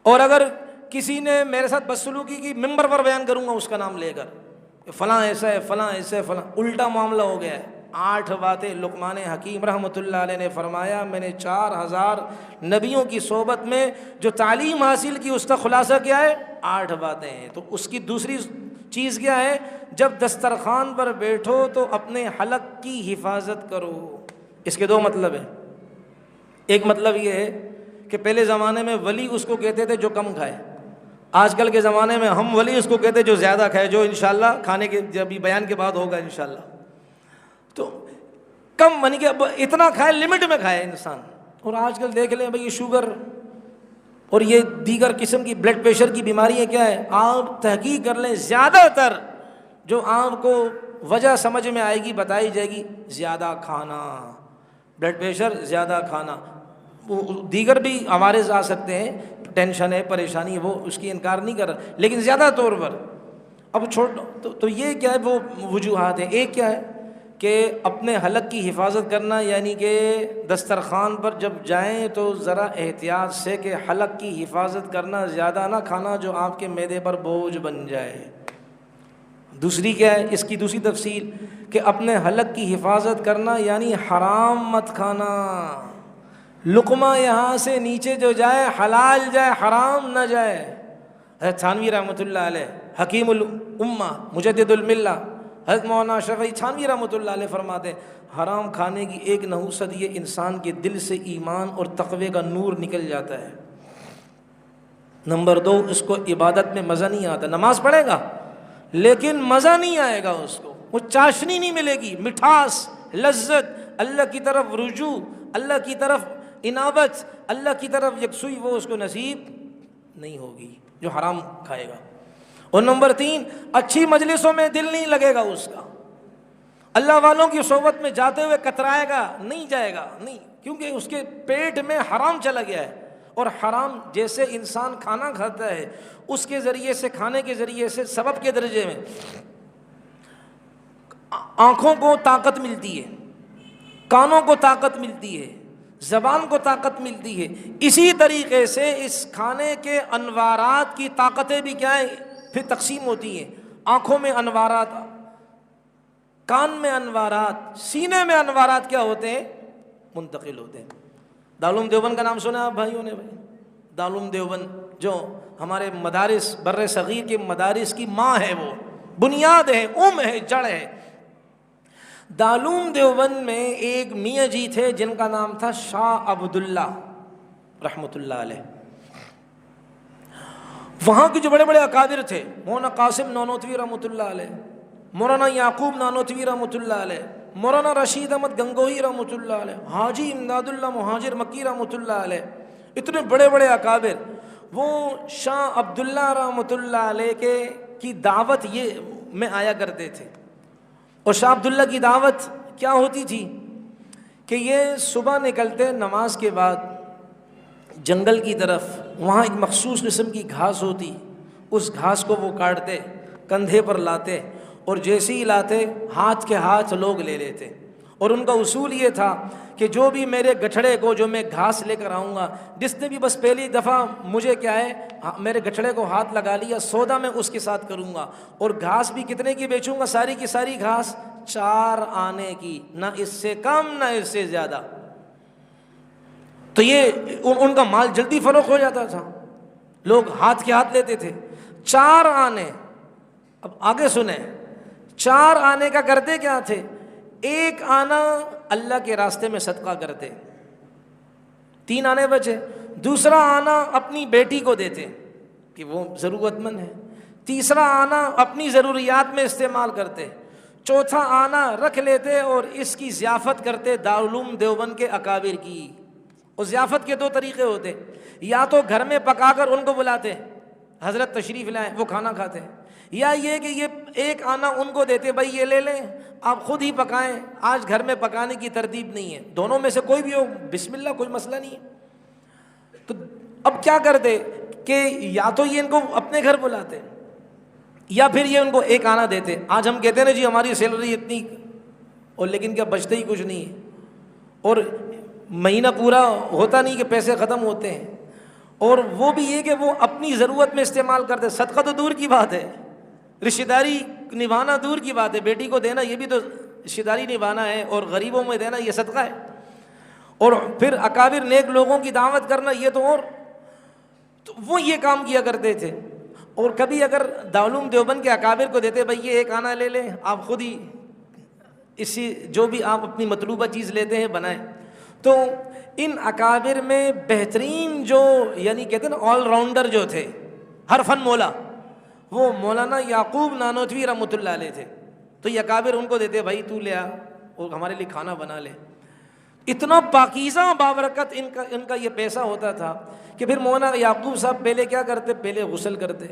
اور اگر کسی نے میرے ساتھ بدسلوکی کی، ممبر پر بیان کروں گا اس کا نام لے کر کہ فلاں ایسا ہے، فلاں ایسا ہے، فلاں، الٹا معاملہ ہو گیا ہے۔ 8 باتیں لقمان حکیم رحمۃ اللہ علیہ نے فرمایا، میں نے 4000 نبیوں کی صحبت میں جو تعلیم حاصل کی اس کا خلاصہ کیا ہے؟ 8 باتیں ہیں۔ تو اس کی دوسری چیز کیا ہے؟ جب دسترخوان پر بیٹھو تو اپنے حلق کی حفاظت کرو۔ اس کے 2 مطلب ہیں۔ ایک مطلب یہ ہے کہ پہلے زمانے میں ولی اس کو کہتے تھے جو کم کھائے، آج کل کے زمانے میں ہم ولی اس کو کہتے جو زیادہ کھائے، جو انشاءاللہ کھانے کے جب بیان کے بعد ہوگا انشاءاللہ۔ تو کم منی کہ اب اتنا کھائے، لمٹ میں کھائے انسان۔ اور آج کل دیکھ لیں بھئی یہ شوگر اور یہ دیگر قسم کی بلڈ پریشر کی بیماریاں کیا ہے، آپ تحقیق کر لیں، زیادہ تر جو آپ کو وجہ سمجھ میں آئے گی بتائی جائے گی، زیادہ کھانا، بلڈ پریشر، زیادہ کھانا۔ وہ دیگر بھی عوارض آ سکتے ہیں، ٹینشن ہے، پریشانی ہے، وہ اس کی انکار نہیں کر رہا، لیکن زیادہ طور پر اب چھوڑ تو یہ کیا ہے، وہ وجوہات ہیں۔ ایک کیا ہے کہ اپنے حلق کی حفاظت کرنا، یعنی کہ دسترخوان پر جب جائیں تو ذرا احتیاط سے کہ حلق کی حفاظت کرنا، زیادہ نہ کھانا جو آپ کے معدے پر بوجھ بن جائے۔ دوسری کیا ہے، اس کی دوسری تفصیل کہ اپنے حلق کی حفاظت کرنا یعنی حرام مت کھانا، لقمہ یہاں سے نیچے جو جائے حلال جائے، حرام نہ جائے۔ حضرت تھانوی رحمۃ اللہ علیہ، حکیم الامہ، مجدد الملہ، حضرت مولانا شفیع تھانوی رحمۃ اللہ علیہ فرماتے ہیں حرام کھانے کی ایک نحوست یہ انسان کے دل سے ایمان اور تقوی کا نور نکل جاتا ہے۔ نمبر 2، اس کو عبادت میں مزہ نہیں آتا، نماز پڑھے گا لیکن مزہ نہیں آئے گا، اس کو وہ چاشنی نہیں ملے گی، مٹھاس، لذت، اللہ کی طرف رجوع، اللہ کی طرف انابت، اللہ کی طرف یکسوئی، وہ اس کو نصیب نہیں ہوگی جو حرام کھائے گا۔ اور نمبر 3، اچھی مجلسوں میں دل نہیں لگے گا اس کا، اللہ والوں کی صحبت میں جاتے ہوئے کترائے گا، نہیں جائے گا، نہیں، کیونکہ اس کے پیٹ میں حرام چلا گیا ہے۔ اور حرام جیسے انسان کھانا کھاتا ہے، اس کے ذریعے سے، کھانے کے ذریعے سے سبب کے درجے میں آنکھوں کو طاقت ملتی ہے، کانوں کو طاقت ملتی ہے، زبان کو طاقت ملتی ہے۔ اسی طریقے سے اس کھانے کے انوارات کی طاقتیں بھی کیا ہیں، پھر تقسیم ہوتی ہیں۔ آنکھوں میں انوارات، کان میں انوارات، سینے میں انوارات کیا ہوتے ہیں، منتقل ہوتے ہیں۔ دارالعلوم دیوبند کا نام سنا آپ بھائیوں نے؟ بھائی دارالعلوم دیوبند جو ہمارے مدارس، بر صغیر کے مدارس کی ماں ہے، وہ بنیاد ہے، ہے، جڑ ہے۔ دارالعلوم دیوبند میں ایک میاں جی تھے جن کا نام تھا شاہ عبداللہ رحمۃ اللہ علیہ۔ وہاں کے جو بڑے بڑے اکابر تھے، مولانا قاسم نانوتوی رحمۃ اللہ علیہ، مولانا یعقوب نانوتوی رحمۃ اللہ علیہ، مولانا رشید احمد گنگوہی رحمۃ اللہ علیہ، حاجی امداد اللہ مہاجر مکی رحمۃ اللہ علیہ، اتنے بڑے بڑے اکابر، وہ شاہ عبداللہ رحمۃ اللہ علیہ کی دعوت یہ میں آیا کرتے تھے۔ اور شاہ عبداللہ کی دعوت کیا ہوتی تھی کہ یہ صبح نکلتے نماز کے بعد جنگل کی طرف، وہاں ایک مخصوص قسم کی گھاس ہوتی، اس گھاس کو وہ کاٹتے، کندھے پر لاتے، اور جیسے ہی لاتے ہاتھ کے ہاتھ لوگ لے لیتے۔ اور ان کا اصول یہ تھا کہ جو بھی میرے گٹھڑے کو، جو میں گھاس لے کر آؤں گا، جس نے بھی بس پہلی دفعہ مجھے کیا ہے میرے گٹھڑے کو ہاتھ لگا لیا، سودا میں اس کے ساتھ کروں گا، اور گھاس بھی کتنے کی بیچوں گا، ساری کی ساری گھاس 4 آنے کی، نہ اس سے کم نہ اس سے زیادہ۔ تو یہ ان کا مال جلدی فروخت ہو جاتا تھا، لوگ ہاتھ کے ہاتھ لیتے تھے۔ 4 آنے، اب آگے سنیں، 4 آنے کا کرتے کیا تھے، 1 آنا اللہ کے راستے میں صدقہ کرتے، 3 آنے بچے، دوسرا آنا اپنی بیٹی کو دیتے کہ وہ ضرورت مند ہے، تیسرا آنا اپنی ضروریات میں استعمال کرتے، چوتھا آنا رکھ لیتے اور اس کی ضیافت کرتے دارالعلوم دیوبند کے اکابر کی۔ اور ضیافت کے 2 طریقے ہوتے، یا تو گھر میں پکا کر ان کو بلاتے، حضرت تشریف لائیں، وہ کھانا کھاتے، یا یہ کہ یہ 1 آنا ان کو دیتے، بھائی یہ لے لیں، آپ خود ہی پکائیں، آج گھر میں پکانے کی ترتیب نہیں ہے، دونوں میں سے کوئی بھی ہو، بسم اللہ، کوئی مسئلہ نہیں ہے۔ تو اب کیا کرتے کہ یا تو یہ ان کو اپنے گھر بلاتے، یا پھر یہ ان کو 1 آنا دیتے۔ آج ہم کہتے ہیں نا جی ہماری سیلری اتنی، اور لیکن کیا بچتے ہی کچھ نہیں ہے، اور مہینہ پورا ہوتا نہیں کہ پیسے ختم ہوتے ہیں۔ اور وہ بھی یہ کہ وہ اپنی ضرورت میں استعمال کرتے. صدقہ تو دور کی بات ہے, رشتہ داری نبھانا دور کی بات ہے, بیٹی کو دینا یہ بھی تو رشتہ داری نبھانا ہے, اور غریبوں میں دینا یہ صدقہ ہے, اور پھر اکابر نیک لوگوں کی دعوت کرنا یہ تو اور. تو وہ یہ کام کیا کرتے تھے. اور کبھی اگر دارالعلوم دیوبند کے اکابر کو دیتے, بھائی یہ ایک آنا لے لیں, آپ خود ہی اسی جو بھی آپ اپنی مطلوبہ چیز لیتے ہیں بنائیں. تو ان اکابر میں بہترین جو یعنی کہتے ہیں نا آل راؤنڈر جو تھے, ہر فن مولا, وہ مولانا یعقوب نانوتوی رحمۃ اللہ علیہ تھے. تو یہ اکابر ان کو دیتے, بھائی تو لے آ اور ہمارے لیے کھانا بنا لے. اتنا پاکیزہ بابرکت ان کا یہ پیسہ ہوتا تھا کہ پھر مولانا یعقوب صاحب پہلے کیا کرتے, پہلے غسل کرتے,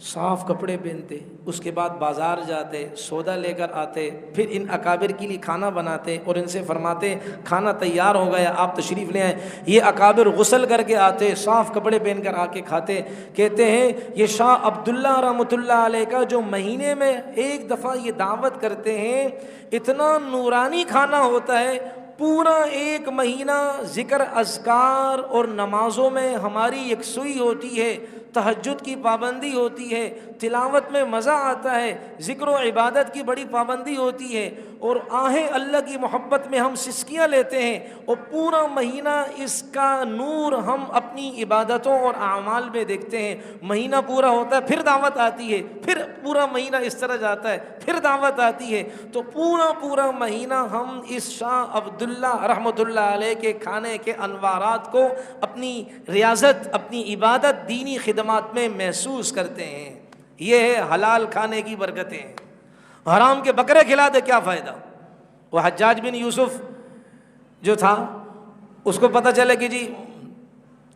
صاف کپڑے پہنتے, اس کے بعد بازار جاتے, سودا لے کر آتے, پھر ان اکابر کے لیے کھانا بناتے اور ان سے فرماتے کھانا تیار ہو گیا آپ تشریف لے آئیں. یہ اکابر غسل کر کے آتے, صاف کپڑے پہن کر آ کے کھاتے. کہتے ہیں یہ شاہ عبداللہ رحمۃ اللہ علیہ کا جو مہینے میں ایک دفعہ یہ دعوت کرتے ہیں, اتنا نورانی کھانا ہوتا ہے, پورا ایک مہینہ ذکر اذکار اور نمازوں میں ہماری یکسوئی ہوتی ہے, تہجد کی پابندی ہوتی ہے, تلاوت میں مزہ آتا ہے, ذکر و عبادت کی بڑی پابندی ہوتی ہے, اور آہیں اللہ کی محبت میں ہم سسکیاں لیتے ہیں, اور پورا مہینہ اس کا نور ہم اپنی عبادتوں اور اعمال میں دیکھتے ہیں. مہینہ پورا ہوتا ہے, پھر دعوت آتی ہے, پھر پورا مہینہ اس طرح جاتا ہے, پھر دعوت آتی ہے. تو پورا مہینہ ہم اس شاہ عبداللہ رحمۃ اللہ علیہ کے کھانے کے انوارات کو اپنی ریاضت, اپنی عبادت, دینی خدمات میں محسوس کرتے ہیں. یہ ہے حلال کھانے کی برکتیں. حرام کے بکرے کھلا دے کیا فائدہ. وہ حجاج بن یوسف جو تھا, اس کو پتہ چلے کہ جی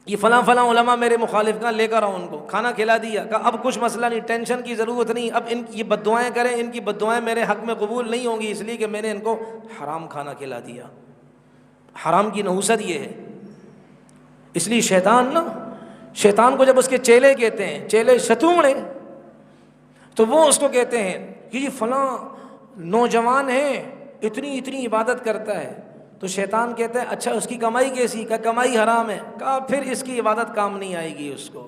یہ فلاں علماء میرے مخالف کا, لے کر آؤ ان کو, کھانا کھلا دیا, کہا اب کچھ مسئلہ نہیں, ٹینشن کی ضرورت نہیں, اب ان کی بد دعائیں کریں, ان کی بد دعائیں میرے حق میں قبول نہیں ہوں گی, اس لیے کہ میں نے ان کو حرام کھانا کھلا دیا. حرام کی نحوست یہ ہے. اس لیے شیطان کو جب اس کے چیلے کہتے ہیں, چیلے شتومڑے, تو وہ اس کو کہتے ہیں کہ یہ فلاں نوجوان ہے, اتنی عبادت کرتا ہے. تو شیطان کہتا ہے اچھا اس کی کمائی کیسی, کہ کمائی حرام ہے. کہا پھر اس کی عبادت کام نہیں آئے گی, اس کو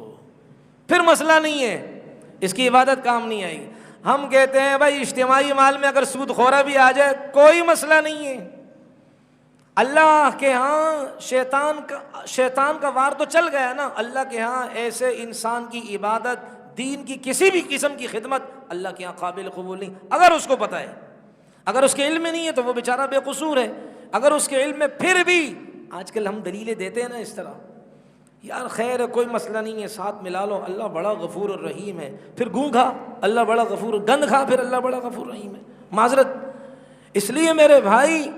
پھر مسئلہ نہیں ہے, اس کی عبادت کام نہیں آئے گی. ہم کہتے ہیں بھائی اجتماعی مال میں اگر سود خورا بھی آ جائے کوئی مسئلہ نہیں ہے. اللہ کے ہاں شیطان کا وار تو چل گیا نا. اللہ کے ہاں ایسے انسان کی عبادت, دین کی کسی بھی قسم کی خدمت اللہ کے ہاں قابل قبول نہیں. اگر اس کو پتہ ہے, اگر اس کے علم میں نہیں ہے تو وہ بیچارہ بے قصور ہے. اگر اس کے علم میں پھر بھی, آج کل ہم دلیلیں دیتے ہیں نا اس طرح, یار خیر ہے کوئی مسئلہ نہیں ہے, ساتھ ملا لو, اللہ بڑا غفور الرحیم ہے. پھر گوں کھا, اللہ بڑا غفور, گند کھا, پھر اللہ بڑا غفور الرحیم ہے. معذرت. اس لیے میرے بھائی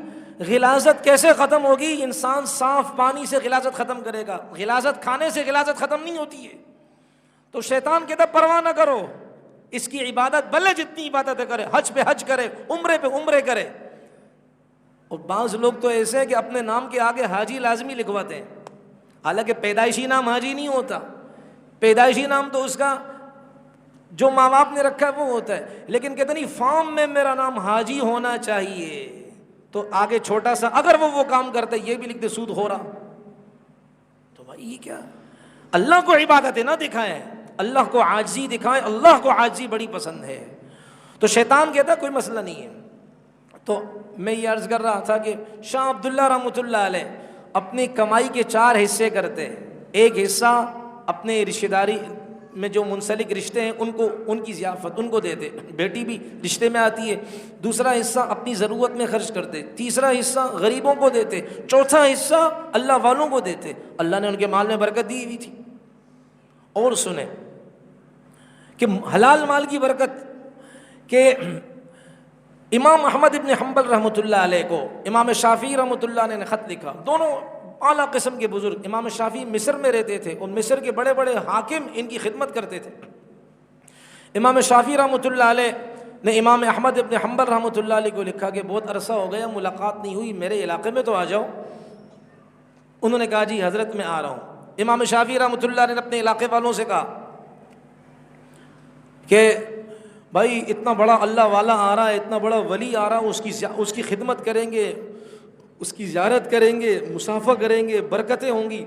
غلاظت کیسے ختم ہوگی؟ انسان صاف پانی سے غلاظت ختم کرے گا. غلاظت کھانے سے غلاظت ختم نہیں ہوتی ہے. تو شیطان کہتا پرواہ نہ کرو, اس کی عبادت بھلے جتنی عبادتیں کرے, حج پہ حج کرے, عمرے پہ عمرے کرے. اور بعض لوگ تو ایسے ہیں کہ اپنے نام کے آگے حاجی لازمی لکھواتے ہیں, حالانکہ پیدائشی نام حاجی نہیں ہوتا. پیدائشی نام تو اس کا جو ماں باپ نے رکھا ہے وہ ہوتا ہے, لیکن کہتے نہیں فارم میں میرا نام حاجی ہونا چاہیے. تو آگے چھوٹا سا اگر وہ کام کرتے یہ بھی لکھ دے سود خورا. تو بھائی یہ کیا, اللہ کو عبادتیں نہ دکھائیں, اللہ کو عاجزی دکھائیں. اللہ کو عاجزی بڑی پسند ہے. تو شیطان کہتا کوئی مسئلہ نہیں ہے. تو میں یہ عرض کر رہا تھا کہ شاہ عبداللہ رحمۃ اللہ علیہ اپنی کمائی کے 4 حصے کرتے. ایک حصہ اپنے رشتہ داری میں جو منسلک رشتے ہیں ان کو, ان کی ضیافت ان کو دیتے, بیٹی بھی رشتے میں آتی ہے. دوسرا حصہ اپنی ضرورت میں خرچ کرتے. تیسرا حصہ غریبوں کو دیتے. چوتھا حصہ اللہ والوں کو دیتے. اللہ نے ان کے مال میں برکت دی ہوئی تھی. اور سنیں کہ حلال مال کی برکت, کہ امام احمد ابن حنبل رحمۃ اللہ علیہ کو امام شافعی رحمۃ اللہ علیہ نے خط لکھا. دونوں اعلیٰ قسم کے بزرگ. امام شافعی مصر میں رہتے تھے اور مصر کے بڑے بڑے حاکم ان کی خدمت کرتے تھے. امام شافعی رحمۃ اللہ علیہ نے امام احمد ابن حنبل رحمۃ اللہ علیہ کو لکھا کہ بہت عرصہ ہو گیا ملاقات نہیں ہوئی, میرے علاقے میں تو آ جاؤ. انہوں نے کہا جی حضرت میں آ رہا ہوں. امام شافعی رحمۃ اللہ علیہ نے اپنے علاقے والوں سے کہا کہ بھائی اتنا بڑا اللہ والا آ رہا ہے, اتنا بڑا ولی آ رہا ہے, اس کی خدمت کریں گے, اس کی زیارت کریں گے, مصافحہ کریں گے, برکتیں ہوں گی.